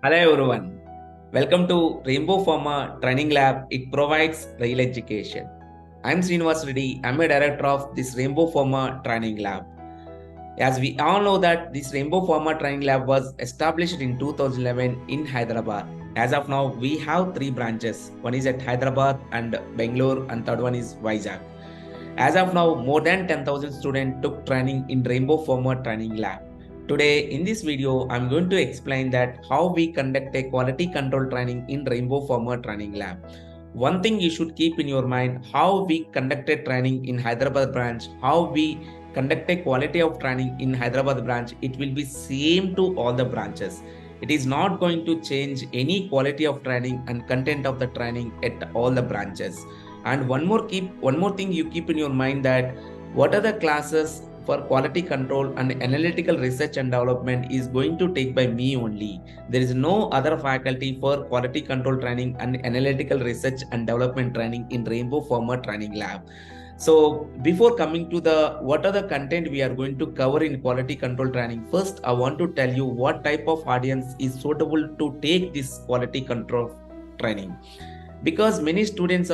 Hello everyone. Welcome to Rainbow Pharma Training Lab. It provides real education. I'm Srinivas Reddy. I'm a director of this Rainbow Pharma Training Lab. As we all know that this Rainbow Pharma Training Lab was established in 2011 in Hyderabad. As of now, we have three branches. One is at Hyderabad and Bangalore, and third one is Vizag. As of now, more than 10,000 students took training in Rainbow Pharma Training Lab. Today, in this video, I'm going to explain that how we conduct a quality control training in Rainbow Pharma Training Lab. One thing you should keep in your mind, how we conducted training in Hyderabad branch, how we conduct a quality of training in Hyderabad branch, it will be same to all the branches. It is not going to change any quality of training and content of the training at all the branches. And one more thing you keep in your mind, that what are the classes for quality control and analytical research and development is going to take by me only. There is no other faculty for quality control training and analytical research and development training in Rainbow Pharma Training Lab. So before coming to the what are the content we are going to cover in quality control training, first I want to tell you what type of audience is suitable to take this quality control training, because many students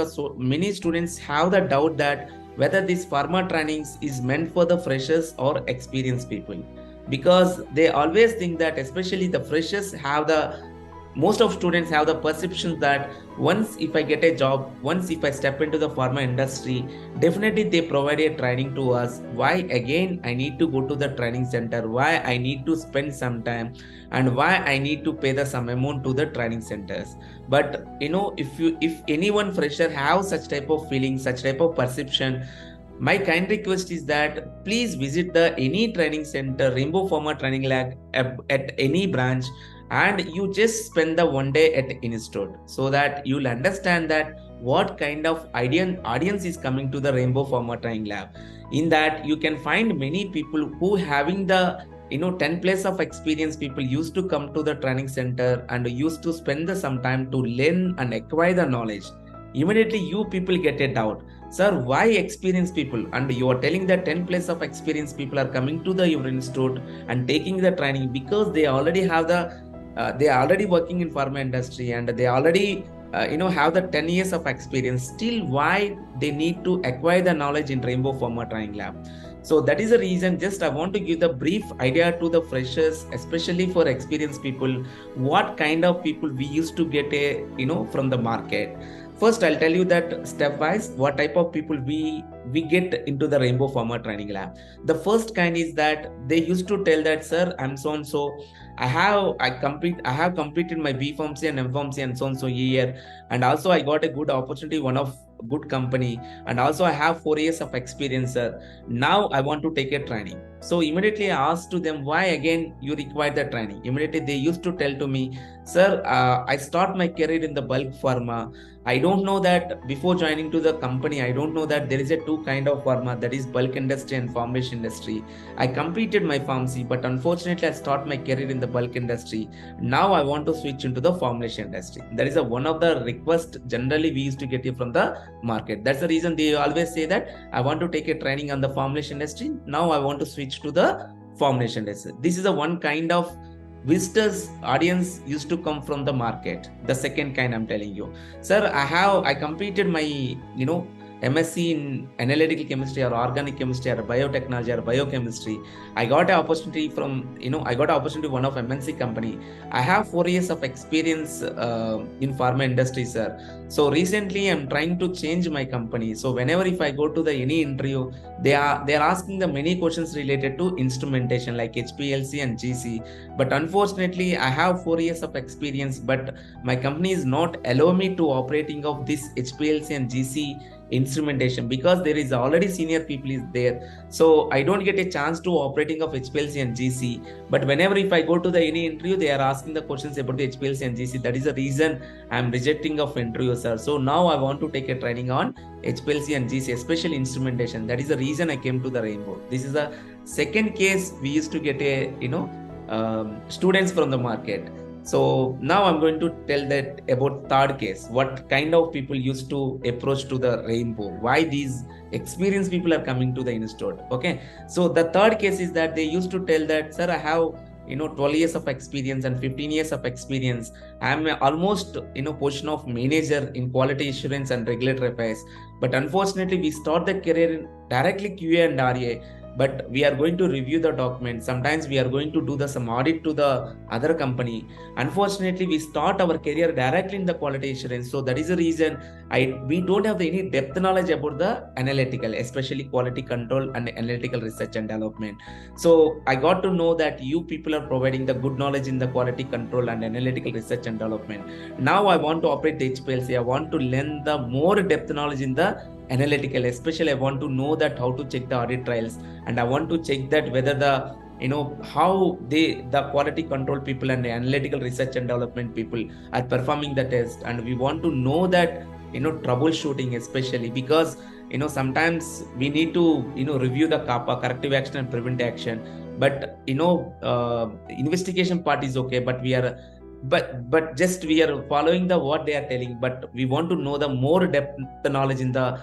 have the doubt that whether this pharma trainings is meant for the freshers or experienced people, because they always think that especially the freshers have the most of students have the perception that once if I get a job, once if I step into the pharma industry, definitely they provide a training to us. Why again I need to go to the training center? Why I need to spend some time, and why I need to pay the some amount to the training centers? But if anyone fresher have such type of feeling, such type of perception, my kind request is that please visit the any training center, Rainbow Pharma Training Lab at any branch, and you just spend the one day at institute, so that you'll understand that what kind of audience is coming to the Rainbow Pharma Training Lab. In that you can find many people who having the 10 plus of experience people used to come to the training center and used to spend the some time to learn and acquire the knowledge. Immediately you people get a doubt, sir, why experienced people? And you are telling that 10 plus of experienced people are coming to the your institute and taking the training because they already have the they are already working in pharma industry, and they already have the 10 years of experience. Still why they need to acquire the knowledge in Rainbow Pharma Training Lab? So that is the reason, just I want to give the brief idea to the freshers, especially for experienced people, what kind of people we used to get from the market. First I'll tell you that stepwise what type of people we get into the Rainbow Pharma Training Lab. The first kind is that they used to tell that, sir, I'm so and so, I have completed my B Pharmacy and M Pharmacy and so and so year, and also I got a good opportunity, one of good company, and also I have 4 years of experience, sir. Now I want to take a training. So immediately I asked to them, why again you require the training? Immediately they used to tell to me, sir, I start my career in the bulk pharma. I don't know that before joining to the company, I don't know that there is a two kind of pharma, that is bulk industry and formulation industry. I completed my pharmacy, but unfortunately I start my career in the bulk industry. Now I want to switch into the formulation industry. That is one of the request generally we used to get it from the market. That's the reason they always say that I want to take a training on the formulation industry. Now I want to switch to the formulation industry. This is the one kind of visitors audience used to come from the market. The second kind I'm telling you, sir, I completed my MSc in analytical chemistry or organic chemistry or biotechnology or biochemistry. I got an opportunity from I got an opportunity one of MNC company. I have 4 years of experience in pharma industry, sir. So recently I'm trying to change my company. So whenever if I go to the any interview, they are asking the many questions related to instrumentation like HPLC and GC. But unfortunately I have 4 years of experience, but my company is not allow me to operating of this HPLC and GC instrumentation, because there is already senior people is there. So I don't get a chance to operating of HPLC and GC. But whenever if I go to the any interview, they are asking the questions about the HPLC and GC. That is the reason I'm rejecting of interview, sir. So now I want to take a training on HPLC and GC, especially instrumentation. That is the reason I came to the Rainbow. This is the second case we used to get a students from the market. So now I'm going to tell that about third case, what kind of people used to approach to the Rainbow, why these experienced people are coming to the institute. Okay, so the third case is that they used to tell that, sir, I have 12 years of experience and 15 years of experience. I'm almost position of manager in quality assurance and regulatory affairs. But unfortunately, we start the career in directly QA and RA. But we are going to review the document. Sometimes we are going to do some audit to the other company. Unfortunately, we start our career directly in the quality assurance. So that is the reason we don't have any depth knowledge about the analytical, especially quality control and analytical research and development. So I got to know that you people are providing the good knowledge in the quality control and analytical research and development. Now I want to operate the HPLC. I want to learn the more depth knowledge in the analytical. Especially I want to know that how to check the audit trials, and I want to check that whether the how the quality control people and the analytical research and development people are performing the test. And we want to know that troubleshooting, especially because sometimes we need to review the CAPA, corrective action and prevent action. But investigation part is okay, but we are just we are following the what they are telling, but we want to know the more depth knowledge in the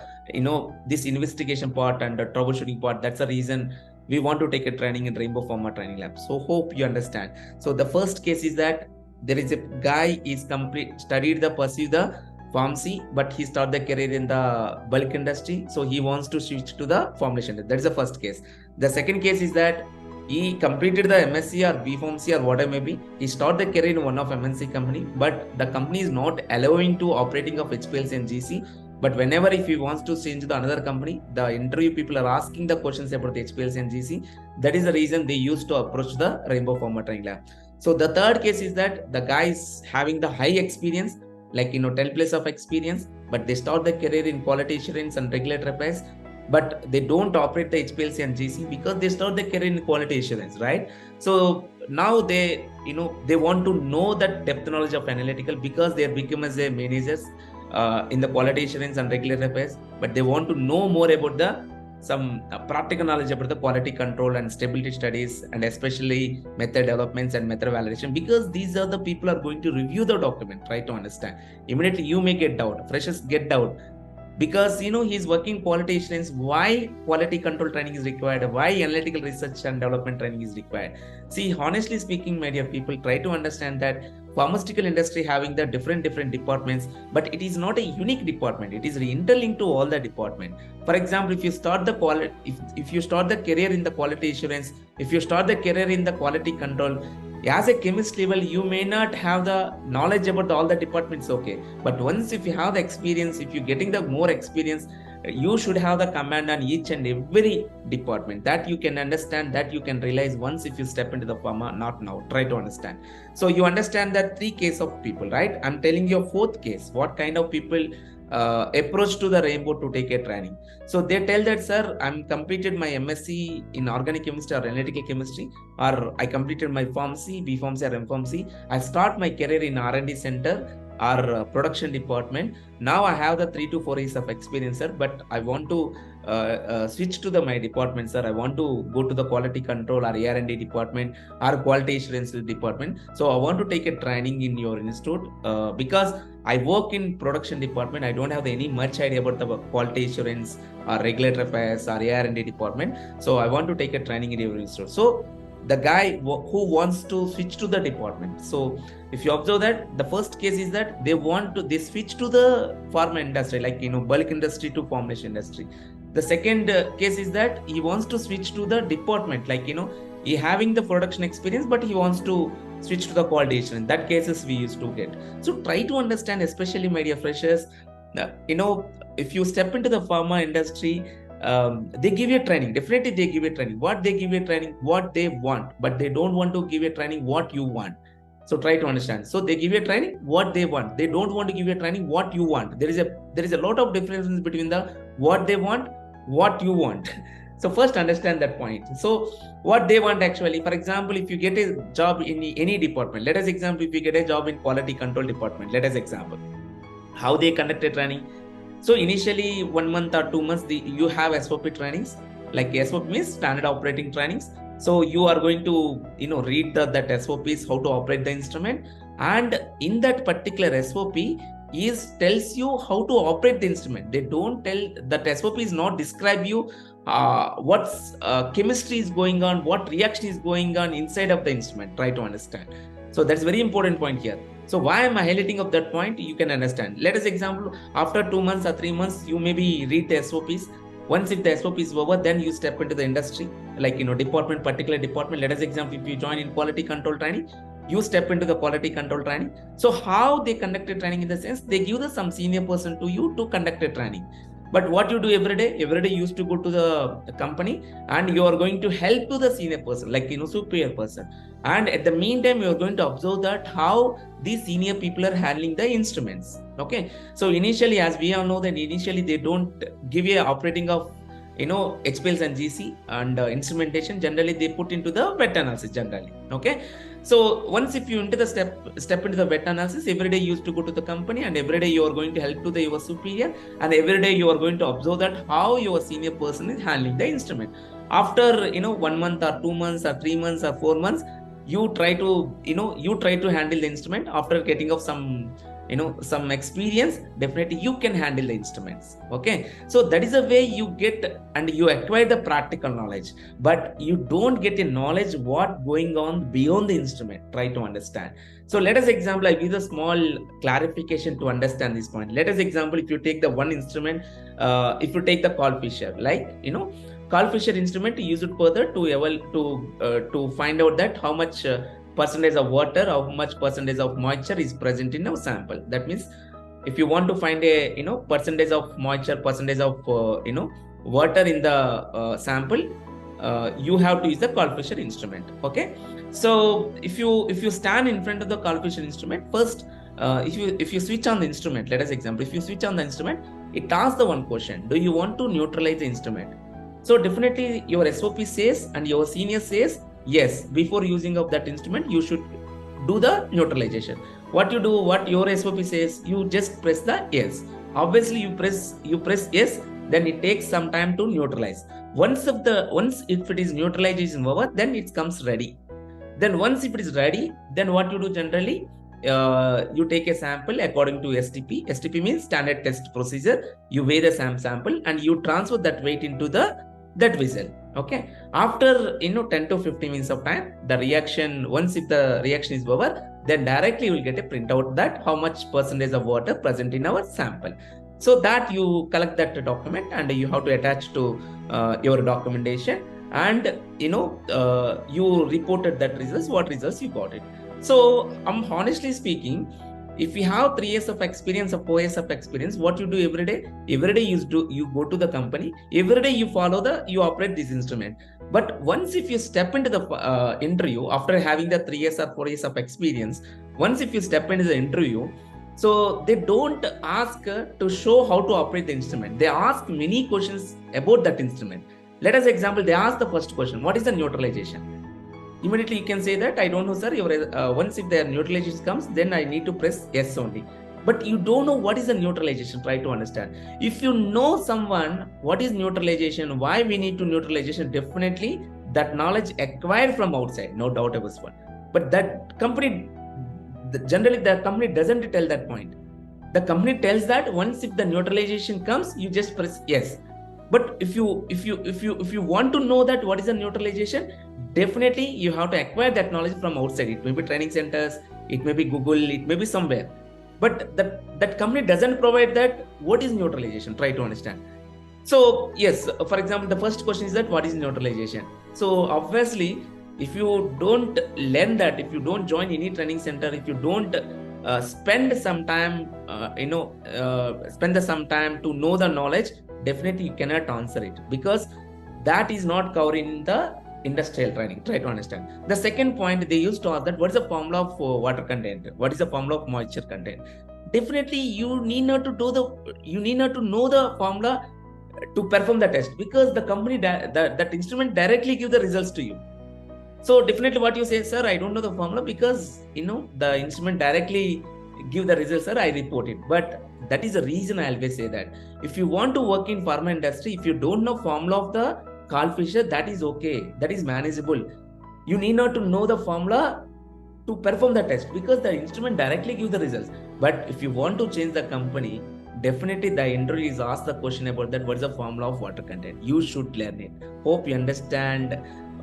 this investigation part and the troubleshooting part. That's the reason we want to take a training in Rainbow Pharma Training Lab. So hope you understand. So the first case is that there is a guy is pursue the pharmacy, but he started the career in the bulk industry. So he wants to switch to the formulation. That is the first case. The second case is that he completed the MSc or B.Pharmacy or whatever may be. He started the career in one of MNC company, but the company is not allowing to operating of HPLC and GC. But whenever if he wants to change to another company, the interview people are asking the questions about the HPLC and GC. That is the reason they used to approach the Rainbow Pharma Training Lab. So the third case is that the guy is having the high experience, like 10 plus of experience, but they start the career in quality assurance and regulatory affairs, but they don't operate the HPLC and GC because they start the career in quality assurance, right? So now they want to know that depth knowledge of analytical because they become as a managers in the quality assurance and regulatory affairs, but they want to know more about some practical knowledge about the quality control and stability studies, and especially method developments and method validation, because these are the people are going to review the document. Try to understand. Immediately you may get doubt, freshers get doubt, because he's working quality assurance. Why quality control training is required? Why analytical research and development training is required? See, honestly speaking, my dear people, try to understand that pharmaceutical industry having the different departments, but it is not a unique department. It is interlinked to all the department. For example, if you start the quality, if you start the career in the quality assurance, if you start the career in the quality control, as a chemist level, you may not have the knowledge about all the departments, okay, but once if you have the experience, if you're getting the more experience, you should have the command on each and every department. That you can understand, that you can realize once if you step into the pharma, not now. Try to understand. So you understand that 3 case of people, right? I'm telling you a 4th case, what kind of people approach to the Rainbow to take a training. So they tell that, sir, I'm completed my MSc in organic chemistry or analytical chemistry, or I completed my pharmacy, B pharmacy or M pharmacy. I start my career in R&D center or production department. Now I have the 3 to 4 years of experience, sir, but I want to switch to my department, sir. I want to go to the quality control or AR&D department or quality assurance department. So I want to take a training in your institute because I work in production department. I don't have any much idea about the quality assurance or regulatory affairs or AR&D department. So I want to take a training in your institute. So the guy who wants to switch to the department. So if you observe that, the first case is that they switch to the pharma industry, like bulk industry to formulation industry. The second case is that he wants to switch to the department, like he having the production experience, but he wants to switch to the quality assurance. That cases we used to get. So try to understand, especially my dear freshers, if you step into the pharma industry, they give you training. Definitely they give you training. What they give you training, what they want, but they don't want to give you training what you want. So try to understand. So they give you training what they want. They don't want to give you training what you want. There is a lot of differences between the what they want, what you want. So first understand that point. So what they want actually, for example, if you get a job in any department, let us example, if you get a job in quality control department, let us example how they conduct a training. So initially 1 month or 2 months, you have SOP trainings, like SOP means standard operating trainings. So you are going to read that SOPs, how to operate the instrument, and in that particular SOP, is tells you how to operate the instrument. They don't tell that SOP is not describe you what's chemistry is going on, what reaction is going on inside of the instrument. Try to understand. So that's very important point here. So why am I highlighting of that point? You can understand. Let us example, after 2 months or 3 months, you maybe read the SOPs. Once if the SOP is over, then you step into the industry, like, department, particular department. Let us example, if you join in quality control training, you step into the quality control training. So how they conducted training in the sense, they give some senior person to you to conduct a training. But what you do every day you used to go to the company and you are going to help to the senior person, like, superior person. And at the meantime, you are going to observe that how these senior people are handling the instruments. Okay. So initially, as we all know that initially they don't give you operating of, HPLC and GC and instrumentation. Generally, they put into the wet analysis generally. Okay. So once if you into the step into the wet analysis, every day you used to go to the company and every day you are going to help to your superior, and every day you are going to observe that how your senior person is handling the instrument. After 1 month or 2 months or 3 months or 4 months, you try to handle the instrument. After getting of some experience, definitely you can handle the instruments. Okay. So that is a way you get and you acquire the practical knowledge, but you don't get a knowledge what going on beyond the instrument. Try to understand. So let us example, I give a small clarification to understand this point. Let us example, if you take the one instrument, if you take the Carl Fisher, like, Carl Fisher instrument, use it further to find out that how much percentage of water, how much percentage of moisture is present in our sample. That means if you want to find a percentage of moisture, percentage of water in the sample, you have to use the Carl Fisher instrument. Okay. So if you stand in front of the Carl Fisher instrument, first if you switch on the instrument, let us example, if you switch on the instrument, it asks the one question: do you want to neutralize the instrument? So definitely your SOP says and your senior says yes, before using of that instrument, you should do the neutralization. What you do, what your SOP says, you just press the yes. Obviously, you press yes, then it takes some time to neutralize. Once if it is neutralization over, then it comes ready. Then once if it is ready, then what you do generally, you take a sample according to STP. STP means standard test procedure. You weigh the sample and you transfer that weight into that vessel. Okay. After 10 to 15 minutes of time, the reaction, once if the reaction is over, then directly you will get a printout that how much percentage of water present in our sample. So that you collect that document and you have to attach to your documentation, and you reported that results, what results you got it. So honestly speaking, if you have 3 years of experience or 4 years of experience, what you do every day you go to the company, every day you operate this instrument. But once if you step into the interview, after having the 3 years or 4 years of experience, once if you step into the interview, so they don't ask to show how to operate the instrument. They ask many questions about that instrument. Let us example, they ask the first question: what is the neutralization? Immediately you can say that I don't know, sir. Once if the neutralization comes, then I need to press yes only. But you don't know what is the neutralization. Try to understand. If you know someone what is neutralization, why we need to neutralization, definitely that knowledge acquired from outside, no doubt about one. But that company, generally the company doesn't tell that point. The company tells that once if the neutralization comes, you just press yes. But if you want to know that what is the neutralization, definitely you have to acquire that knowledge from outside. It may be training centers, it may be Google, it may be somewhere. But that company doesn't provide that what is neutralization. Try to understand. So yes, for example, the first question is that what is neutralization? So obviously, if you don't learn that, if you don't join any training center, if you don't spend some time to know the knowledge, definitely you cannot answer it, because that is not covered in the industrial training. Try to understand. The second point, they used to ask that what is the formula of water content, what is the formula of moisture content. Definitely you need not to know the formula to perform the test, because the company that instrument directly give the results to you. So definitely what you say, sir, I don't know the formula, because the instrument directly give the results, sir, I report it. But that is the reason I always say that if you want to work in pharma industry, if you don't know formula of the Carl Fisher, that is okay, that is manageable. You need not to know the formula to perform the test, because the instrument directly gives the results. But if you want to change the company, definitely the interview is asked the question about that, what is the formula of water content. You should learn it. Hope you understand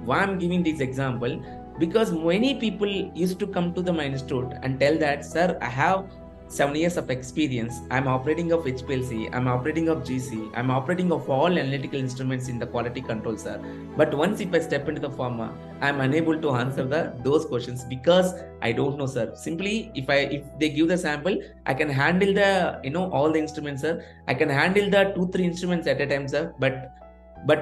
why I'm giving this example, because many people used to come to the my institute and tell that, sir, I have 7 years of experience. I'm operating of HPLC, I'm operating of GC, I'm operating of all analytical instruments in the quality control, sir. But once if I step into the pharma, I'm unable to answer those questions because I don't know, sir. Simply, if they give the sample, I can handle the all the instruments, sir. I can handle the 2-3 instruments at a time, sir. But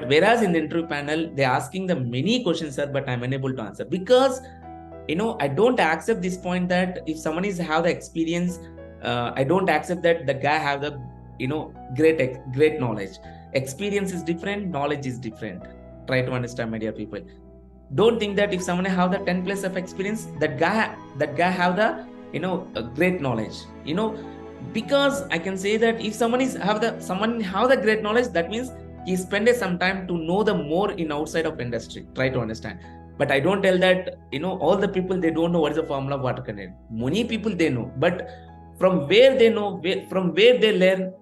whereas in the interview panel, they're asking the many questions, sir, but I'm unable to answer because I don't accept this point that if someone is have the experience, I don't accept that the guy have the great knowledge. Experience is different, knowledge is different. Try to understand, my dear people. Don't think that if someone have the 10 plus of experience, that guy have the a great knowledge. Because I can say that if someone have the great knowledge, that means he spent some time to know the more in outside of industry. Try to understand. But I don't tell that all the people, they don't know what is the formula of water content. Many people they know, but from where they know, from where they learn,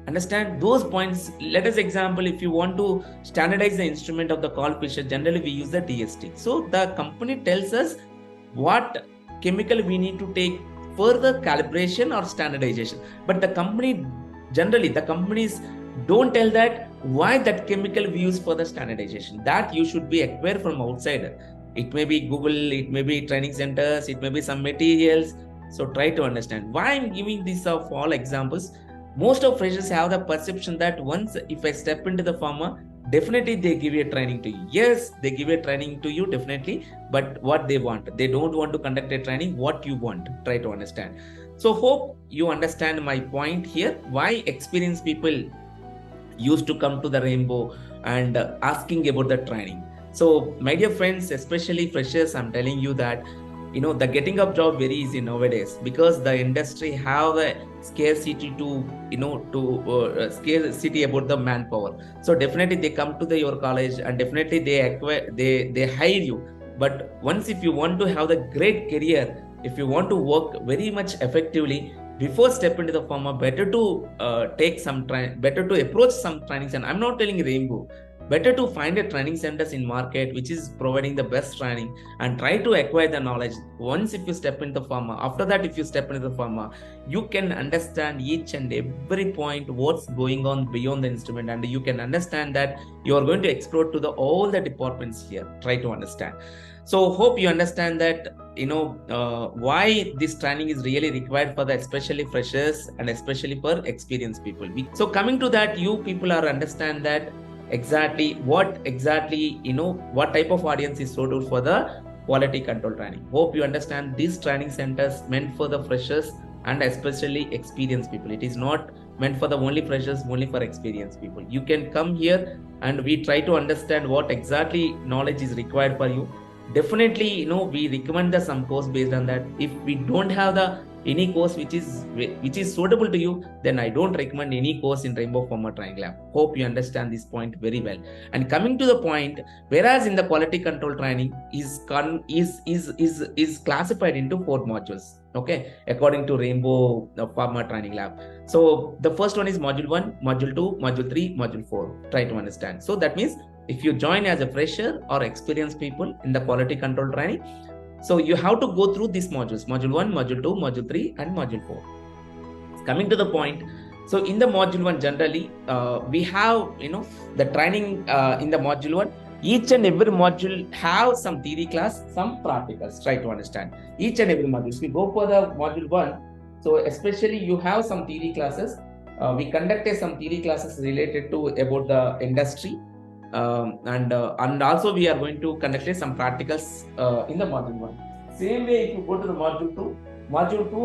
understand those points. Let us example, if you want to standardize the instrument of the coefficient, generally we use the TST. So the company tells us what chemical we need to take for the calibration or standardization. But the companies don't tell that why that chemical we use for the standardization. That you should be acquired from outsider. It may be Google, it may be training centers, it may be some materials. So try to understand why I'm giving these of all examples. Most of freshers have the perception that once if I step into the pharma, definitely they give a training to you. Yes, they give a training to you, definitely. But what they want, they don't want to conduct a training. What you want, try to understand. So hope you understand my point here. Why experienced people used to come to the Rainbow and asking about the training. So my dear friends, especially freshers, I'm telling you that the getting up job very easy nowadays, because the industry have a scarcity to scarcity about the manpower. So definitely they come to your college and definitely they hire you. But once if you want to have the great career, if you want to work very much effectively, before step into the pharma, better to better to approach some trainings. And I'm not telling Rainbow, better to find a training centers in market which is providing the best training and try to acquire the knowledge. Once if you step into the pharma, after that if you step into the pharma, you can understand each and every point what's going on beyond the instrument, and you can understand that you are going to explore to all the departments here. Try to understand. So hope you understand that why this training is really required for the especially freshers and especially for experienced people. So coming to that, you people are understand that what type of audience is suitable for the quality control training. Hope you understand these training centers meant for the freshers and especially experienced people. It is not meant for the only freshers, only for experienced people. You can come here and we try to understand what exactly knowledge is required for you. Definitely, we recommend some course based on that. If we don't have any course which is suitable to you, then I don't recommend any course in Rainbow Pharma Training Lab. Hope you understand this point very well. And coming to the point, whereas in the quality control training is classified into 4 modules. Okay, according to Rainbow Pharma Training Lab. So the first one is module 1, module 2, module 3, module 4. Try to understand. So that means if you join as a fresher or experienced people in the quality control training, so you have to go through these modules: module 1, module 2, module 3, and module 4. Coming to the point, so in the module 1, generally, we have, the training in the module 1. Each and every module have some theory class, some practicals. Try to understand each and every module. If we go for the module 1, so especially you have some theory classes. We conducted some theory classes related to about the industry. And also we are going to conduct some practicals in the module 1. Same way, if you go to the module 2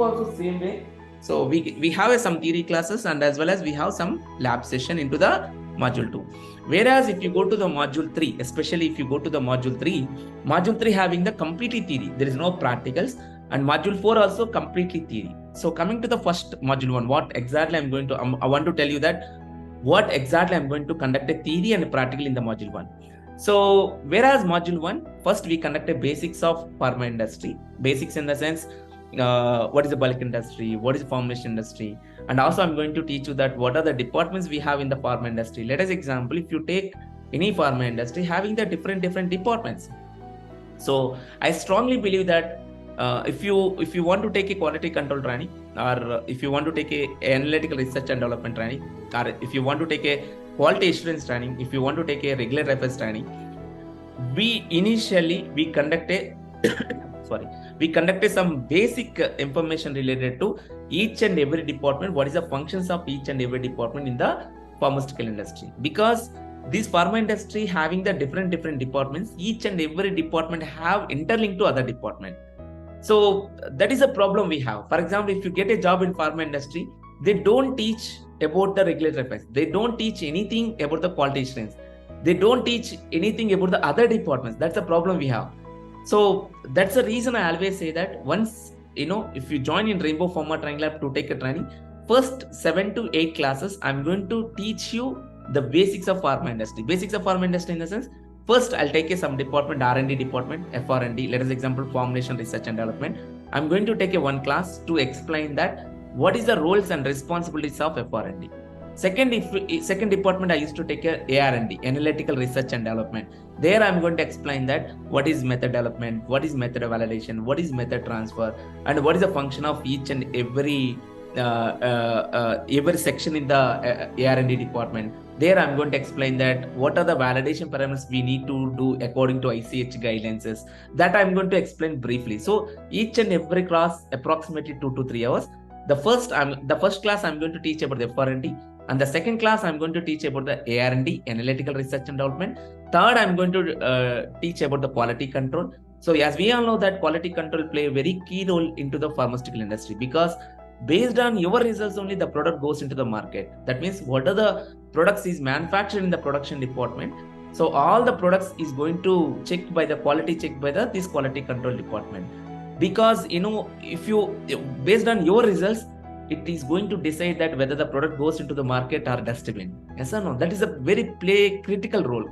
also same way. So we have some theory classes and as well as we have some lab session into the module 2. Whereas if you go to the module 3, especially if you go to the module 3 having the completely theory, there is no practicals, and module 4 also completely theory. So coming to the first module 1, what exactly I want to tell you that what exactly I'm going to conduct a theory and a practical in the module 1. So whereas module 1, first we conduct a basics of pharma industry. Basics in the sense, what is the bulk industry, what is the formulation industry, and also I'm going to teach you that what are the departments we have in the pharma industry. Let us example, if you take any pharma industry having the different departments. So I strongly believe that if you want to take a quality control training, or if you want to take a analytical research and development training, or if you want to take a quality assurance training, if you want to take a regular affairs training, we conducted sorry, we conducted some basic information related to each and every department. What is the functions of each and every department in the pharmaceutical industry? Because this pharma industry having the different departments, each and every department have interlinked to other department. So that is a problem we have. For example, if you get a job in pharma industry, they don't teach about the regulatory affairs. They don't teach anything about the quality assurance. They don't teach anything about the other departments. That's the problem we have. So that's the reason I always say that once, if you join in Rainbow Pharma Training Lab to take a training, first 7 to 8 classes, I'm going to teach you the basics of pharma industry. Basics of pharma industry in the sense, first I'll take some department, R&D department, FR&D, let us example Formulation, Research and Development. I'm going to take a one class to explain that what is the roles and responsibilities of FR&D. Second department I used to take a AR&D, Analytical Research and Development. There I'm going to explain that what is method development, what is method validation, what is method transfer, and what is the function of each and every section in the AR&D department. There I'm going to explain that what are the validation parameters we need to do according to ICH guidelines. That I'm going to explain briefly. So each and every class approximately 2 to 3 hours. The first class I'm going to teach about the FR&D, and the second class I'm going to teach about the AR&D, Analytical Research and Development. Third, I'm going to teach about the quality control. So as we all know that quality control play a very key role into the pharmaceutical industry, because based on your results only the product goes into the market. That means what are the products is manufactured in the production department. So all the products is going to check by the quality check by this quality control department. Because if you based on your results, it is going to decide that whether the product goes into the market or dustbin. Yes or no? That is a very critical role.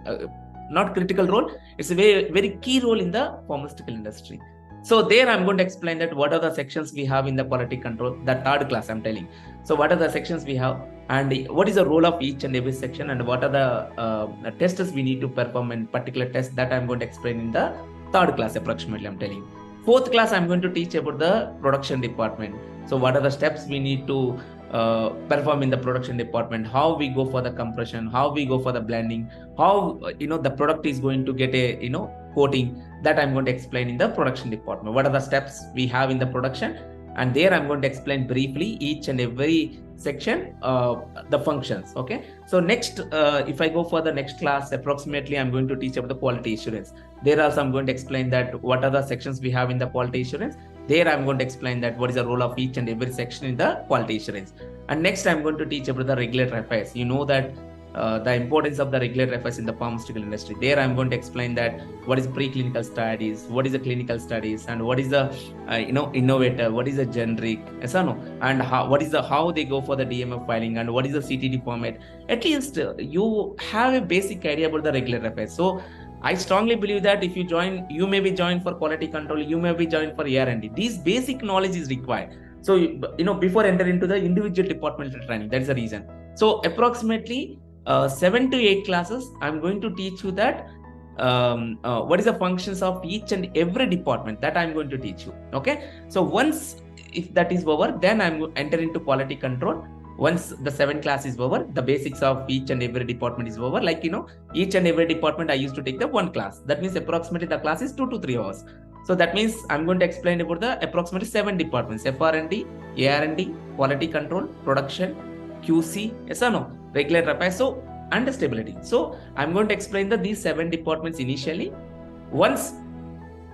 Not critical role, it's a very key role in the pharmaceutical industry. So there I'm going to explain that what are the sections we have in the quality control, the third class I'm telling. So what are the sections we have, and what is the role of each and every section, and what are the tests we need to perform in particular test, that I'm going to explain in the third class approximately I'm telling. Fourth class I'm going to teach about the production department. So what are the steps we need to perform in the production department, how we go for the compression, how we go for the blending, how the product is going to get a coating. That I'm going to explain in the production department. What are the steps we have in the production, and there I'm going to explain briefly each and every section the functions. Okay, so next if I go for the next class, approximately I'm going to teach about the quality assurance. There also I'm going to explain that what are the sections we have in the quality assurance. There I'm going to explain that what is the role of each and every section in the quality assurance. And next I'm going to teach about the regulatory affairs. You know that the importance of the regulatory affairs in the pharmaceutical industry. There I'm going to explain that what is preclinical studies, what is the clinical studies, and what is the innovator, what is the generic, yes or no, and how they go for the DMF filing, and what is the CTD format. At least you have a basic idea about the regulatory affairs. So I strongly believe that if you join, you may be joined for quality control, you may be joined for AR&D. These basic knowledge is required. So before enter into the individual departmental training, that's the reason. So approximately 7 to 8 classes, I'm going to teach you that what is the functions of each and every department, that I'm going to teach you. Okay, so once if that is over, then I'm going to enter into quality control. Once the 7 class is over, the basics of each and every department is over. Like each and every department I used to take the one class. That means approximately the class is 2 to 3 hours. So that means I'm going to explain about the approximately 7 departments: FR&D, AR&D, quality control, production, QC, yes or no, regulatory affairs, so and stability. So I'm going to explain these 7 departments initially. Once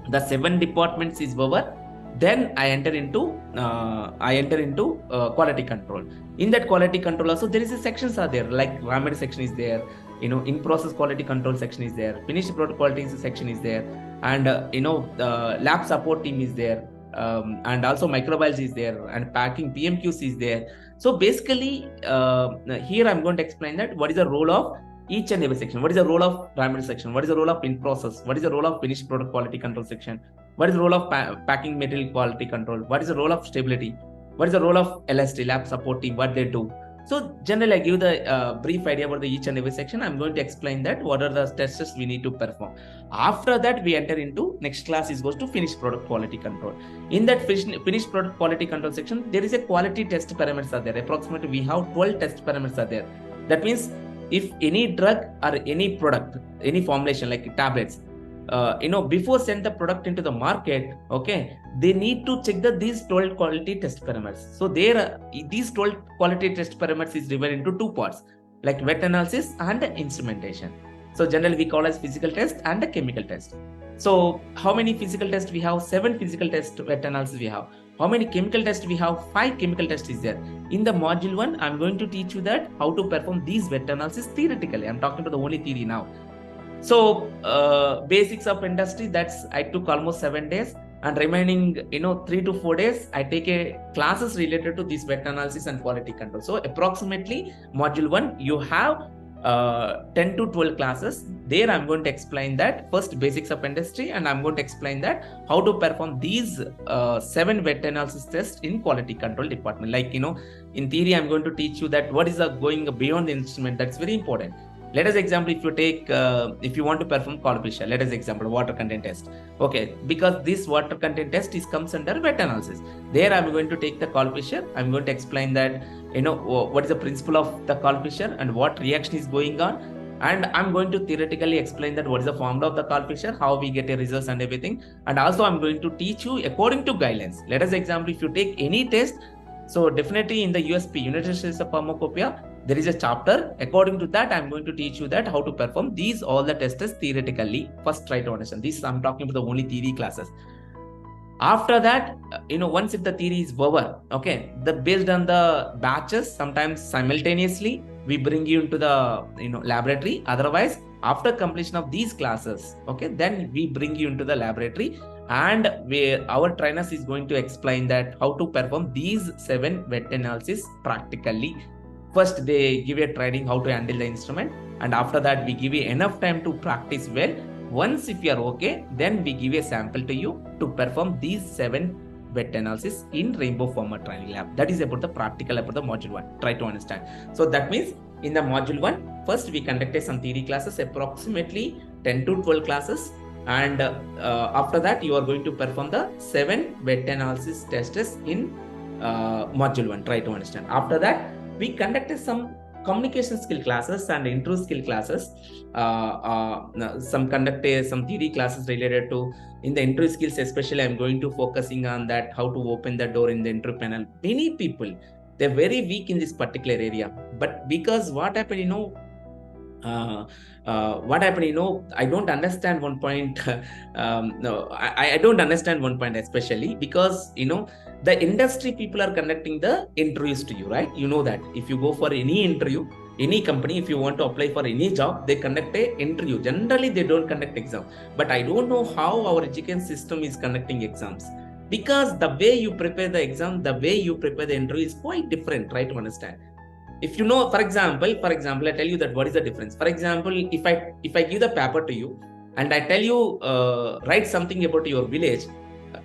the 7 departments is over, then I enter into quality control. In that quality control also there is a sections are there, like raw material section is there, in process quality control section is there, finished product quality section is there, and the lab support team is there, and also microbiology is there, and packing PMQC is there. So basically here I'm going to explain that what is the role of each and every section. What is the role of primary section? What is the role of in process? What is the role of finished product quality control section? What is the role of packing material quality control? What is the role of stability? What is the role of LST, lab support team? What they do? So generally, I give the brief idea about the each and every section. I'm going to explain that what are the tests we need to perform. After that, we enter into next class is goes to finished product quality control. In that finished product quality control section, there is a quality test parameters are there. Approximately, we have 12 test parameters are there. That means if any drug or any product, any formulation like tablets, before send the product into the market, okay, they need to check these 12 quality test parameters. So these 12 quality test parameters is divided into two parts, like wet analysis and instrumentation. So generally we call as physical test and a chemical test. So how many physical tests we have? 7 physical tests, wet analysis we have. How many chemical tests we have? 5 chemical tests is there. In the module 1, I'm going to teach you that how to perform these wet analysis theoretically. I'm talking about the only theory now. So basics of industry, that's I took almost 7 days, and remaining 3 to 4 days I take a classes related to this wet analysis and quality control. So approximately module 1 you have 10 to 12 classes. There I'm going to explain that first basics of industry, and I'm going to explain that how to perform these 7 wet analysis tests in quality control department. Like in theory I'm going to teach you that what is going beyond the instrument. That's very important. Let us example, if you take, if you want to perform coefficient, let us example water content test. Okay, because this water content test comes under wet analysis. There I'm going to take the coefficient. I'm going to explain that, what is the principle of the coefficient and what reaction is going on. And I'm going to theoretically explain that what is the formula of the coefficient, how we get a results and everything. And also I'm going to teach you according to guidelines. Let us example, if you take any test, so definitely in the USP, United States of Pharmacopoeia, there is a chapter. According to that, I'm going to teach you that how to perform these all the tests theoretically. First, try to understand this. I'm talking about the only theory classes. After that, once if the theory is over, okay, based on the batches, sometimes simultaneously we bring you into the laboratory. Otherwise, after completion of these classes, okay, then we bring you into the laboratory, and where our trainers is going to explain that how to perform these 7 wet analysis practically. First, they give you a training how to handle the instrument, and after that, we give you enough time to practice well. Once if you are okay, then we give a sample to you to perform these 7 wet analysis in Rainbow Pharma Training Lab. That is about the practical about the module 1. Try to understand. So that means in the module 1, first we conducted some theory classes, approximately 10 to 12 classes. And after that, you are going to perform the 7 wet analysis tests in module 1. Try to understand. After that, we conducted some communication skill classes and intro skill classes. Some theory classes related to in the intro skills, especially I'm going to focusing on that how to open the door in the intro panel. Many people, they're very weak in this particular area, but because what happened, I don't understand one point. No, I don't understand one point, especially because the industry people are conducting the interviews to you, right? You know that if you go for any interview, any company, if you want to apply for any job, they conduct a interview. Generally, they don't conduct exam. But I don't know how our education system is conducting exams, because the way you prepare the exam, the way you prepare the interview is quite different. Try to understand. If for example, I tell you that what is the difference. For example, if I give the paper to you and I tell you write something about your village,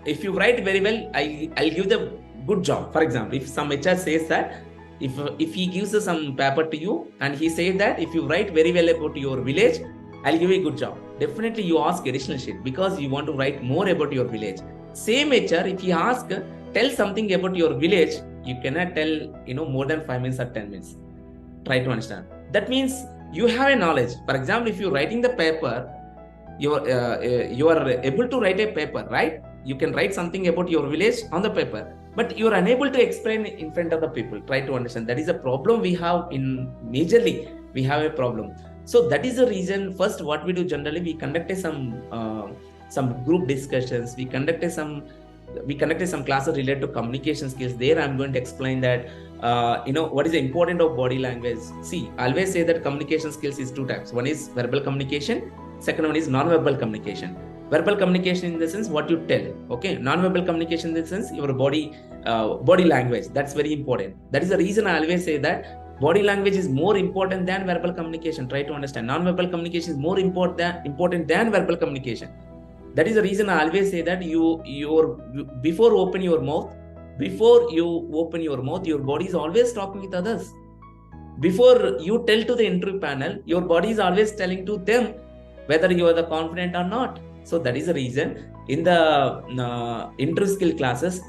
if you write very well, I'll give the good job. For example, if some HR says that if he gives some paper to you and he says that if you write very well about your village, I'll give you a good job. Definitely you ask additional sheet because you want to write more about your village. Same HR, if he asks, tell something about your village, you cannot tell more than 5 minutes or 10 minutes. Try to understand. That means you have a knowledge. For example, if you're writing the paper, you are able to write a paper, right? You can write something about your village on the paper, but you are unable to explain in front of the people. Try to understand. That is a problem we have majorly. We have a problem. So that is the reason. First, what we do generally, we conducted some group discussions. We conducted some classes related to communication skills. There I'm going to explain that what is the importance of body language. See, I always say that communication skills is 2 types. One is verbal communication, second one is non-verbal communication. Verbal communication in the sense what you tell, okay. Non-verbal communication in the sense your body language. That's very important. That is the reason I always say that Body language is more important than verbal communication. Try to understand. Non-verbal communication is more important than verbal communication. That is the reason I always say that before you open your mouth, your body is always talking with others. Before you tell to the interview panel, your body is always telling to them whether you are the confident or not. So that is the reason in the interview skill classes,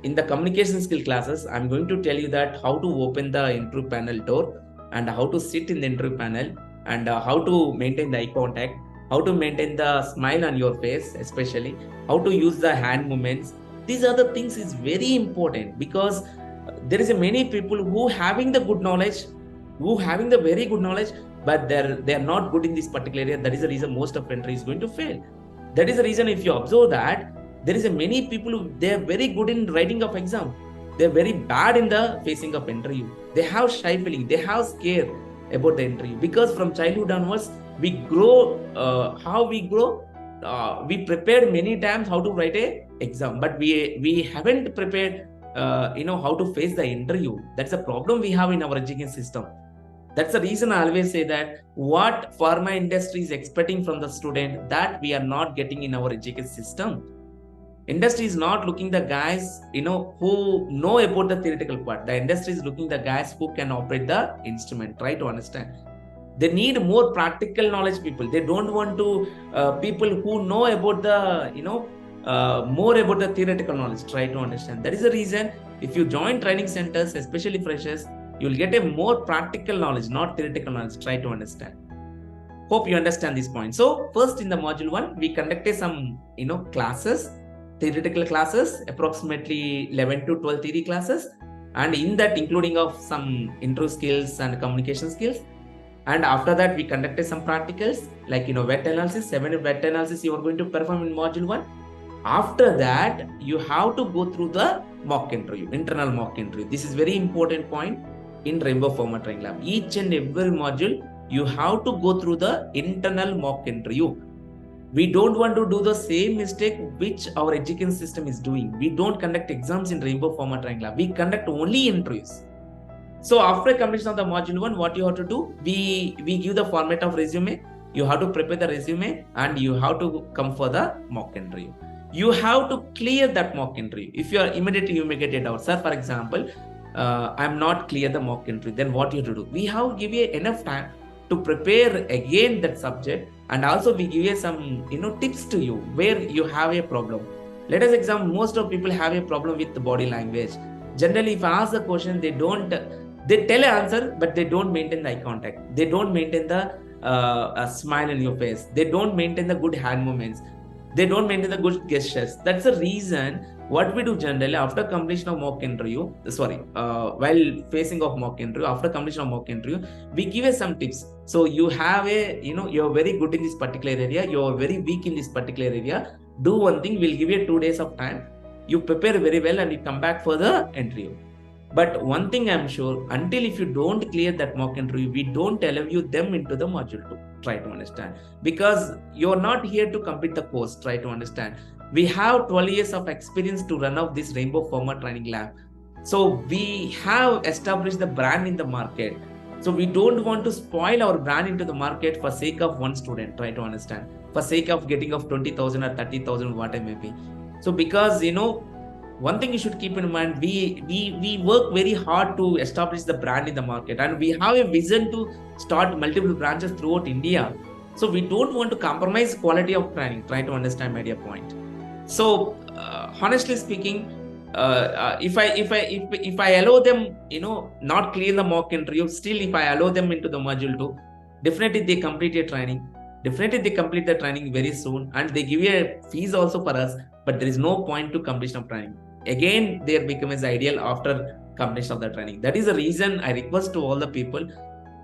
in the communication skill classes, I'm going to tell you that how to open the interview panel door and how to sit in the interview panel and how to maintain the eye contact, how to maintain the smile on your face, especially how to use the hand movements. These other things is very important because there is many people who having the good knowledge, the very good knowledge, but they're not good in this particular area. That is the reason most of country is going to fail. That is the reason if you observe that there is many people who they are very good in writing of exam, they are very bad in the facing of interview. They have shy feeling, they have scare about the interview because from childhood onwards we grow. We prepared many times how to write a exam, but we haven't prepared how to face the interview. That's a problem we have in our education system. That's the reason I always say that what pharma industry is expecting from the student, that we are not getting in our education system. Industry is not looking the guys who know about the theoretical part. The industry is looking the guys who can operate the instrument. Try to understand. They need more practical knowledge people. They don't want to people who know about the more about the theoretical knowledge. Try to understand. That is the reason if you join training centers, especially freshers, you will get a more practical knowledge, not theoretical knowledge. Try to understand. Hope you understand this point. So first in the module 1, we conducted some classes, theoretical classes, approximately 11 to 12 theory classes, and in that including of some intro skills and communication skills. And after that we conducted some practicals like wet analysis. 7 wet analysis you are going to perform in module 1. After that you have to go through the mock interview, internal mock interview. This is very important point in Rainbow Pharma Training Lab. Each and every module you have to go through the internal mock interview. We don't want to do the same mistake which our education system is doing. We don't conduct exams in Rainbow Pharma Training Lab. We conduct only interviews. So after completion of the module 1, what you have to do? We give the format of resume. You have to prepare the resume and you have to come for the mock interview. You have to clear that mock interview. If you are immediately, you may get a doubt. Sir, for example, I'm not clear the mock interview. Then what you have to do? We have give you enough time to prepare again that subject, and also we give you some tips to you where you have a problem. Let us examine. Most of people have a problem with the body language. Generally, if I ask the question, they tell an answer, but they don't maintain the eye contact. They don't maintain the smile in your face. They don't maintain the good hand movements. They don't maintain the good gestures. That's the reason what we do generally after completion of mock interview, while facing of mock interview, after completion of mock interview, we give you some tips. So you have you're very good in this particular area, you're very weak in this particular area. Do one thing, we'll give you 2 days of time. You prepare very well and you come back for the interview. But one thing I'm sure, until if you don't clear that mock interview, we don't allow you them into the module 2. Try to understand. Because you're not here to complete the course. Try to understand. We have 12 years of experience to run out this Rainbow Pharma Training Lab. So we have established the brand in the market. So we don't want to spoil our brand into the market for sake of one student. Try to understand. For sake of getting of 20,000 or 30,000, what it may be. So because, one thing you should keep in mind, we work very hard to establish the brand in the market, and we have a vision to start multiple branches throughout India. So we don't want to compromise quality of training. Try to understand my dear point. So honestly speaking, if I allow them, not clear the mock interview, still if I allow them into the module 2, definitely they complete a training. Definitely they complete the training very soon, and they give you a fees also for us, but there is no point to completion of training. Again, they become as ideal after completion of the training. That is the reason I request to all the people,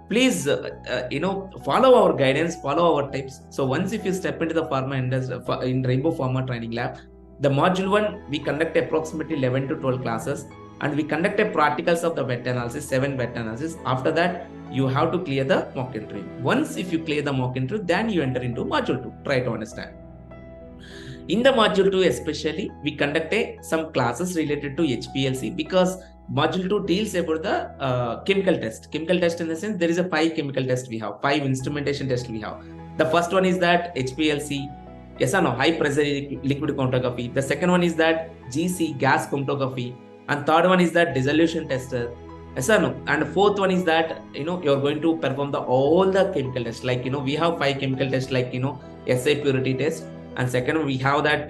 please, follow our guidance, follow our tips. So once if you step into the pharma industry, in Rainbow Pharma Training Lab, the module 1, we conduct approximately 11 to 12 classes, and we conduct a practicals of the wet analysis, 7 wet analysis. After that, you have to clear the mock interview. Once if you clear the mock interview, then you enter into module 2. Try to understand. In the module 2 especially, we conduct some classes related to HPLC, because module 2 deals about the chemical test. Chemical test in the sense there is a 5 chemical test we have, 5 instrumentation test we have. The first one is that HPLC, yes or no, high pressure liquid chromatography. The second one is that GC, gas chromatography. And third one is that dissolution tester. Yes or no? And fourth one is that, you're going to perform all the chemical tests. Like, we have 5 chemical tests, like, SA purity test. And second, we have that,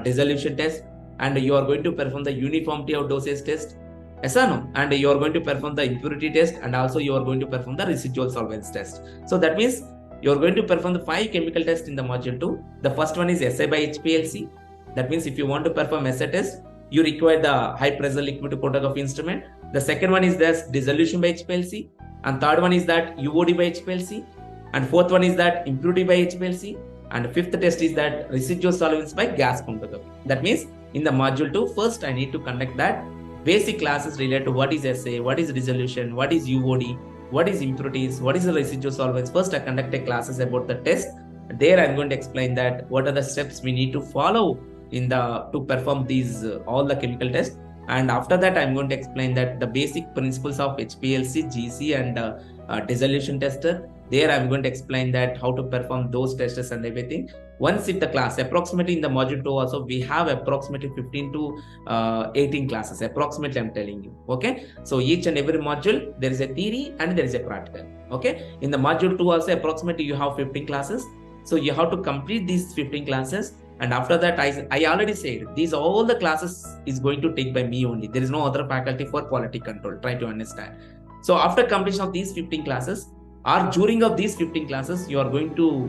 dissolution test. And you are going to perform the uniformity of dosage test. Yes or no? And you are going to perform the impurity test. And also you are going to perform the residual solvents test. So that means you are going to perform the 5 chemical tests in the module 2. The first one is SA by HPLC. That means if you want to perform SA test, you require the high pressure liquid chromatography instrument. The second one is this dissolution by HPLC. And third one is that UOD by HPLC. And fourth one is that impurity by HPLC. And fifth test is that residual solvents by gas chromatography. That means in the module 2, first I need to conduct that basic classes related to what is SA, what is dissolution, what is UOD, what is impurities, what is the residual solvents. First I conduct a classes about the test. There I'm going to explain that what are the steps we need to follow to perform these all the chemical tests. And after that I'm going to explain that the basic principles of HPLC, GC and dissolution tester. There I'm going to explain that how to perform those tests and everything. Once in the class, approximately in the module 2 also, we have approximately 15 to 18 classes, approximately I'm telling you. Okay. So each and every module, there is a theory and there is a practical. Okay. In the module 2 also, approximately you have 15 classes. So you have to complete these 15 classes. And after that, I already said, these all the classes is going to take by me only. There is no other faculty for quality control. Try to understand. So after completion of these 15 classes, or during of these 15 classes, you are going to,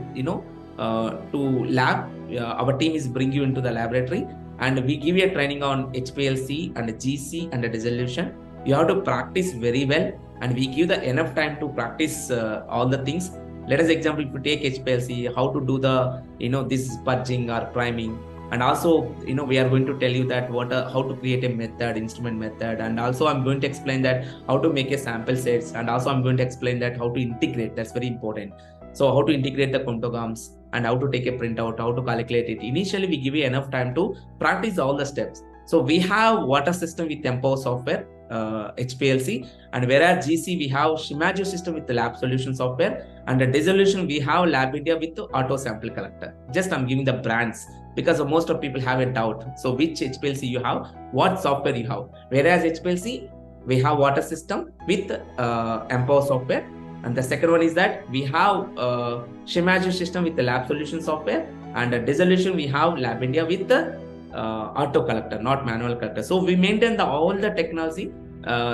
to lab. Our team is bring you into the laboratory and we give you a training on HPLC and GC and the dissolution. You have to practice very well and we give the enough time to practice all the things. Let us example, if you take HPLC, how to do the, this purging or priming. And also, we are going to tell you that how to create a method, instrument method. And also I'm going to explain that how to make a sample sets. And also I'm going to explain that how to integrate. That's very important. So how to integrate the chromatograms and how to take a printout, how to calculate it. Initially, we give you enough time to practice all the steps. So we have water system with Empower software, HPLC, and whereas GC, we have Shimaju system with the lab solution software, and the dissolution, we have Lab India with the auto sample collector. Just I'm giving the brands because most of people have a doubt. So which HPLC you have, what software you have. Whereas HPLC, we have water system with Empower software. And the second one is that we have Shimaju system with the lab solution software, and the dissolution, we have Lab India with the auto collector, not manual collector. So we maintain all the technology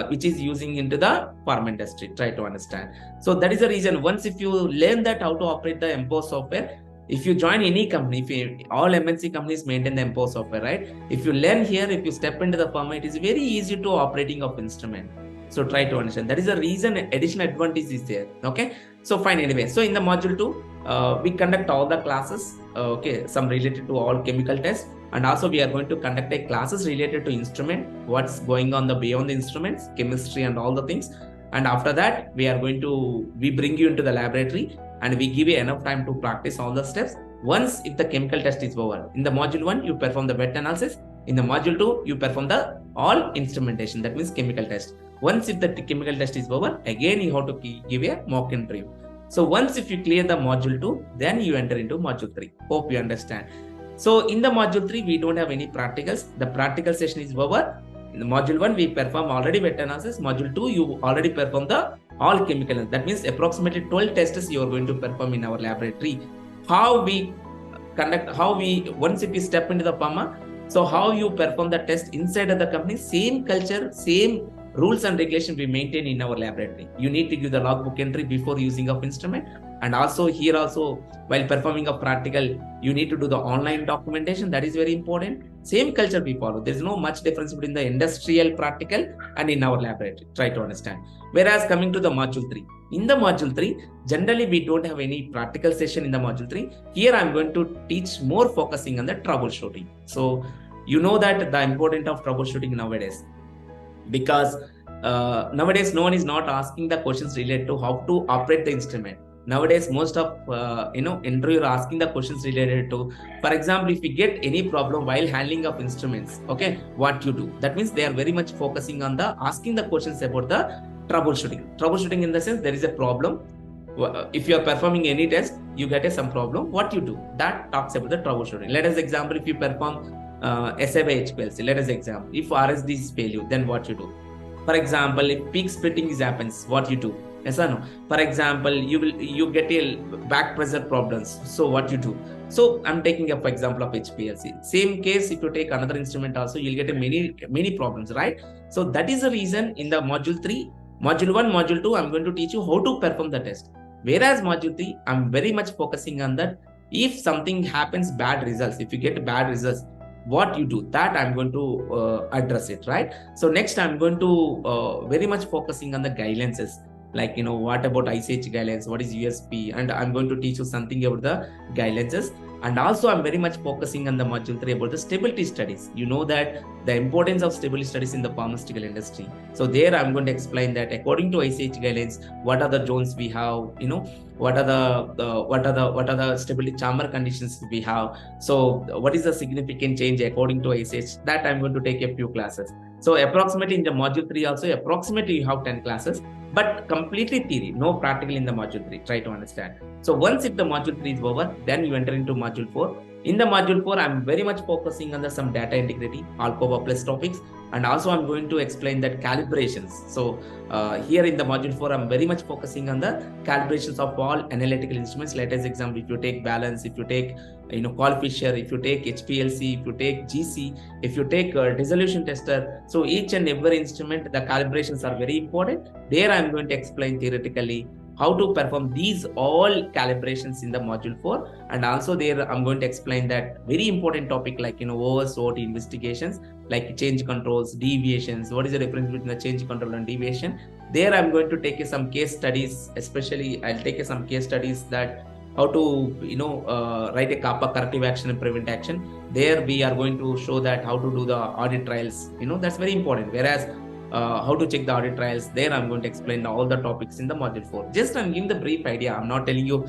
which is using into the pharma industry. Try to understand. So that is the reason. Once if you learn that how to operate the Empower software, if you join any company, all MNC companies maintain the Empower software, right? If you learn here, if you step into the pharma, it is very easy to operating of instrument. So try to understand. That is the reason additional advantage is there. Okay. So fine. Anyway, so in the module 2, we conduct all the classes. Okay, some related to all chemical tests. And also we are going to conduct a classes related to instrument, what's going on beyond the instruments, chemistry and all the things. And after that, we bring you into the laboratory and we give you enough time to practice all the steps. Once if the chemical test is over, in the module 1, you perform the wet analysis. In the module 2, you perform the all instrumentation, that means chemical test. Once if the chemical test is over, again you have to give a mock interview. So once if you clear the module 2, then you enter into module 3. Hope you understand. So in the module 3, we don't have any practicals. The practical session is over. In the module 1, we perform already wet analysis. Module 2, you already perform the all chemical. That means approximately 12 tests you are going to perform in our laboratory. How we conduct, once if you step into the pharma, so how you perform the test inside of the company, same culture, same rules and regulations we maintain in our laboratory. You need to give the logbook entry before using of instrument. And also here also, while performing a practical, you need to do the online documentation. That is very important. Same culture we follow. There is no much difference between the industrial practical and in our laboratory. Try to understand. Whereas coming to the module 3. In the module 3, generally we don't have any practical session in the module 3. Here I'm going to teach more focusing on the troubleshooting. So you know that the importance of troubleshooting nowadays. Because nowadays no one is not asking the questions related to how to operate the instrument. Nowadays, most of interviewer are asking the questions related to, for example, if you get any problem while handling of instruments, okay, what you do? That means they are very much focusing on the asking the questions about the troubleshooting. Troubleshooting in the sense there is a problem. If you are performing any test, you get some problem. What you do? That talks about the troubleshooting. Let us example, if you perform SA by HPLC, let us example, if RSD is failure, then what you do? For example, if peak splitting is happens, what you do? Yes or no? For example, you get a back pressure problems. So what you do? So I'm taking up example of HPLC. Same case, if you take another instrument also, you'll get a many problems, right? So that is the reason in the module 3, module 1, module 2, I'm going to teach you how to perform the test. Whereas module 3, I'm very much focusing on that. If something happens, bad results, if you get bad results, what you do, that I'm going to address it, right? So next I'm going to very much focusing on the guidelines, like what about ICH guidelines, what is USP, and I'm going to teach you something about the guidelines. And also I'm very much focusing on the module 3 about the stability studies. You know that the importance of stability studies in the pharmaceutical industry. So there I'm going to explain that according to ICH guidelines, what are the zones we have, what are the stability chamber conditions we have. So what is the significant change according to ICH, that I'm going to take a few classes. So approximately in the module 3 also, approximately you have 10 classes, but completely theory, no practical in the module 3. Try to understand. So once if the module 3 is over, then you enter into module 4. In the module 4, I'm very much focusing on some data integrity, Alcova plus topics, and also I'm going to explain that calibrations. So here in the module 4, I'm very much focusing on the calibrations of all analytical instruments. Let us example, if you take balance, if you take Fisher, if you take HPLC, if you take GC, if you take dissolution tester. So each and every instrument, the calibrations are very important. There I'm going to explain theoretically how to perform these all calibrations in the module 4. And also there I'm going to explain that very important topic like OS/OT investigations, like change controls, deviations. What is the difference between the change control and deviation? There I'm going to take some case studies, especially I'll take some case studies that how to write a kappa corrective action and prevent action. There we are going to show that how to do the audit trials. That's very important. Whereas how to check the audit trials, there I'm going to explain all the topics in the module 4. Just I'm giving the brief idea. I'm not telling you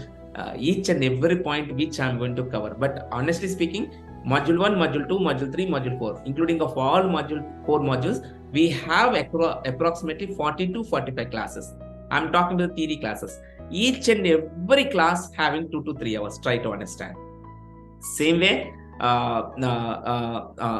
each and every point which I'm going to cover. But honestly speaking, module 1, module 2, module 3, module 4, including of all module 4 modules, we have approximately 40 to 45 classes. I'm talking about the theory classes. Each and every class having 2 to 3 hours. Try to understand. Same way,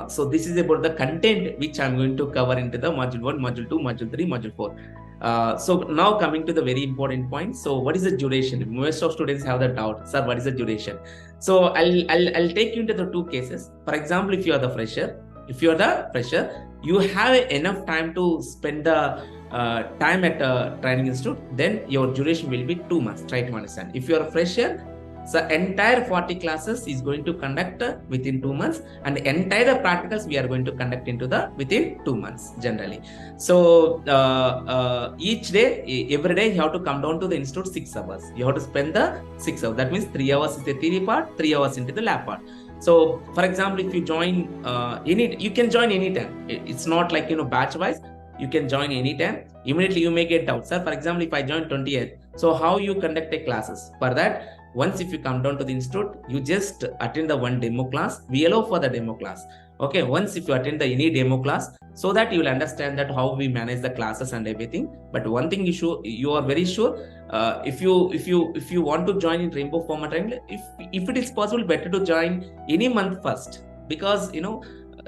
so this is about the content which I'm going to cover into the module 1, module 2, module 3, module 4. So now coming to the very important point. So what is the duration? Most of students have the doubt, sir, what is the duration? So I'll take you into the 2 cases. For example, if you are the fresher, you have enough time to spend the time at a training institute, then your duration will be 2 months. Try to understand. If you are a fresher, so entire 40 classes is going to conduct within 2 months, and entire practicals we are going to conduct within 2 months generally. So each day, every day you have to come down to the institute 6 hours. You have to spend the 6 hours. That means 3 hours is the theory part, 3 hours into the lab part. So for example, if you join you can join anytime. It's not like batch wise. You can join anytime. Immediately you may get doubt, sir. For example, if I join 20th, so how you conduct a classes? For that, once if you come down to the institute, you just attend the one demo class. We allow for the demo class. Okay, once if you attend any demo class, so that you will understand that how we manage the classes and everything. But one thing you are very sure, if you want to join in Rainbow Pharma Triangle, if it is possible, better to join any month first, because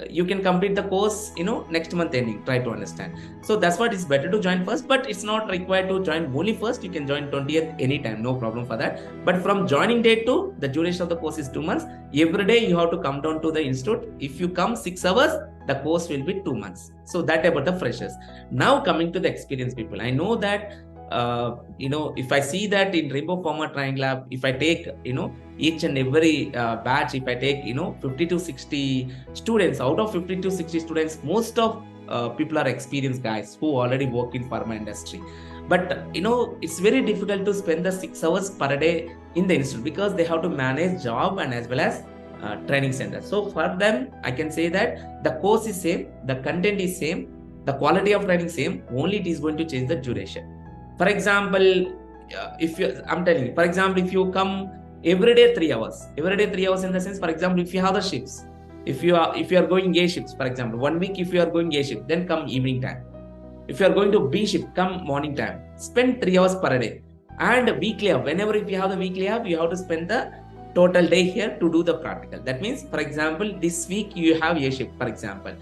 you can complete the course next month ending. Try to understand. So that's what is better to join first, but it's not required to join only first. You can join 20th anytime, no problem for that. But from joining date to the duration of the course is 2 months. Every day you have to come down to the institute. If you come 6 hours, the course will be 2 months. So that about the freshers. Now coming to the experienced people, I know that if I see that in Rainbow Pharma Triangle Lab, if I take each and every batch, if I take 50 to 60 students, out of 50 to 60 students, most of people are experienced guys who already work in pharma industry. But it's very difficult to spend the 6 hours per day in the institute, because they have to manage job and as well as training center. So for them, I can say that the course is same, the content is same, the quality of training same, only it is going to change the duration. For example, if you, I'm telling you, for example, if you come every day 3 hours, in the sense, for example, if you have the shifts, if you are going A shifts, for example, 1 week if you are going A shift, then come evening time. If you are going to B shift, come morning time. Spend 3 hours per day. And weekly up, whenever if you have the weekly up, you have to spend the total day here to do the practical. That means, for example, this week you have A shift, for example.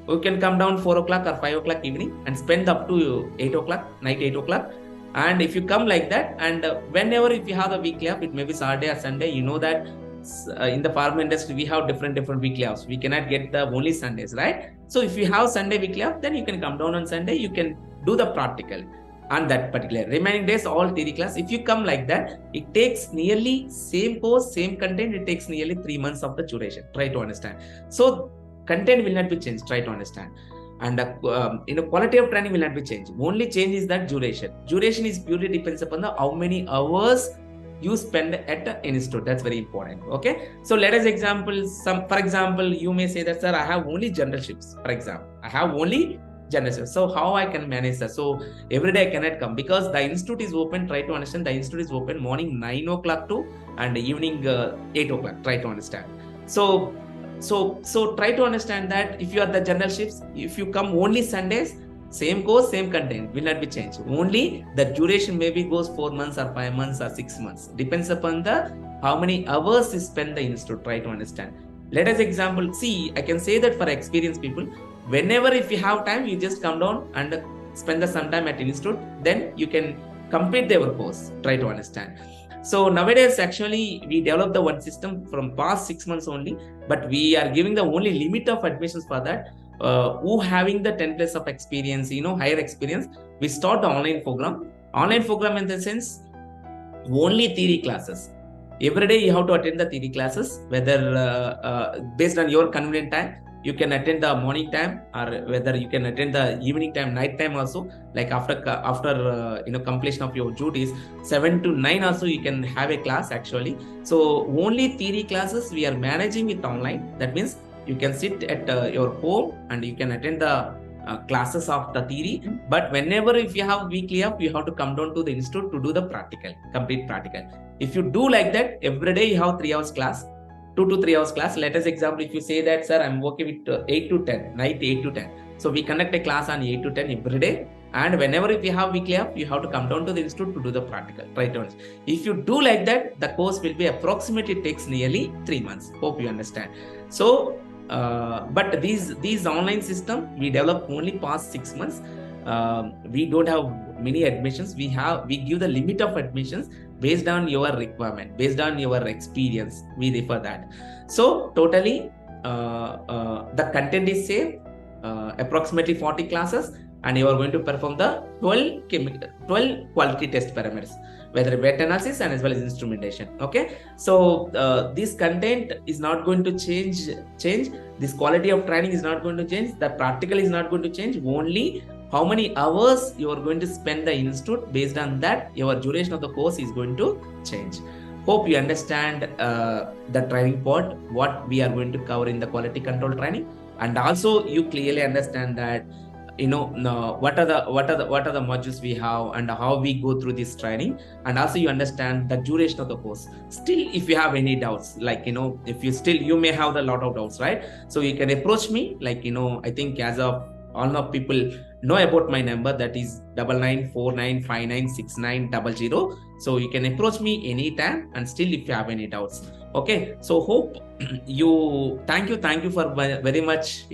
You can come down 4 o'clock or 5 o'clock evening and spend up to 8 o'clock, night 8 o'clock. And if you come like that, and whenever if you have the weekly up, it may be Saturday or Sunday, you know that in the pharma industry, we have different weekly offs. We cannot get the only Sundays, right? So if you have Sunday weekly off, then you can come down on Sunday, you can do the practical on that particular remaining days, all theory class. If you come like that, it takes nearly same course, same content, it takes nearly 3 months of the duration. Try to understand. So content will not be changed. Try to understand. And quality of training will not be changed. Only change is that duration. Duration is purely depends upon the how many hours you spend at the institute. That's very important. Okay, so let us example for example, you may say that, sir, I have only general shifts. For example, I have only general shifts. So how I can manage that? So every day I cannot come because the institute is open. Try to understand, the institute is open morning 9 o'clock to and evening 8 o'clock. Try to understand. So try to understand that if you are the general shifts, if you come only Sundays, same course, same content will not be changed. Only the duration maybe goes 4 months or 5 months or 6 months. Depends upon the how many hours you spend the institute. Try to understand. Let us example. See, I can say that for experienced people, whenever if you have time, you just come down and spend some time at institute. Then you can complete their course. Try to understand. So nowadays, actually, we developed the one system from past 6 months only, but we are giving the only limit of admissions for that. Who having the 10 plus of experience, higher experience, we start the online program. Online program in the sense, only theory classes. Every day you have to attend the theory classes, whether based on your convenient time. You can attend the morning time, or whether you can attend the evening time, night time also. Like after completion of your duties, 7 to 9 also you can have a class actually. So only theory classes we are managing it online. That means you can sit at your home and you can attend the classes of the theory. But whenever if you have weekly off, you have to come down to the institute to do the practical, complete practical. If you do like that, every day you have 3 hours class, 2 to 3 hours class. Let us example, if you say that, sir, I'm working with 8 to 10, night 8 to 10. So we conduct a class on 8 to 10 every day. And whenever if you have weekly off, you have to come down to the institute to do the practical. Right? If you do like that, the course will be approximately takes nearly 3 months. Hope you understand. So, but these online system we developed only past 6 months. We don't have many admissions. We give the limit of admissions based on your requirement, based on your experience. We refer that. So totally, the content is same, approximately 40 classes, and you are going to perform the 12 quality test parameters, whether wet analysis and as well as instrumentation. Okay, so this content is not going to change. This quality of training is not going to change. The practical is not going to change. Only how many hours you are going to spend the institute, based on that your duration of the course is going to change. Hope you understand the training part, what we are going to cover in the quality control training, and also you clearly understand that what are the modules we have and how we go through this training, and also you understand the duration of the course. Still, if you have any doubts, like if you may have a lot of doubts, right? So you can approach me, like I think as of all of people know about my number, that is 9949596900. So you can approach me anytime, and still if you have any doubts. Okay, so hope thank you for very much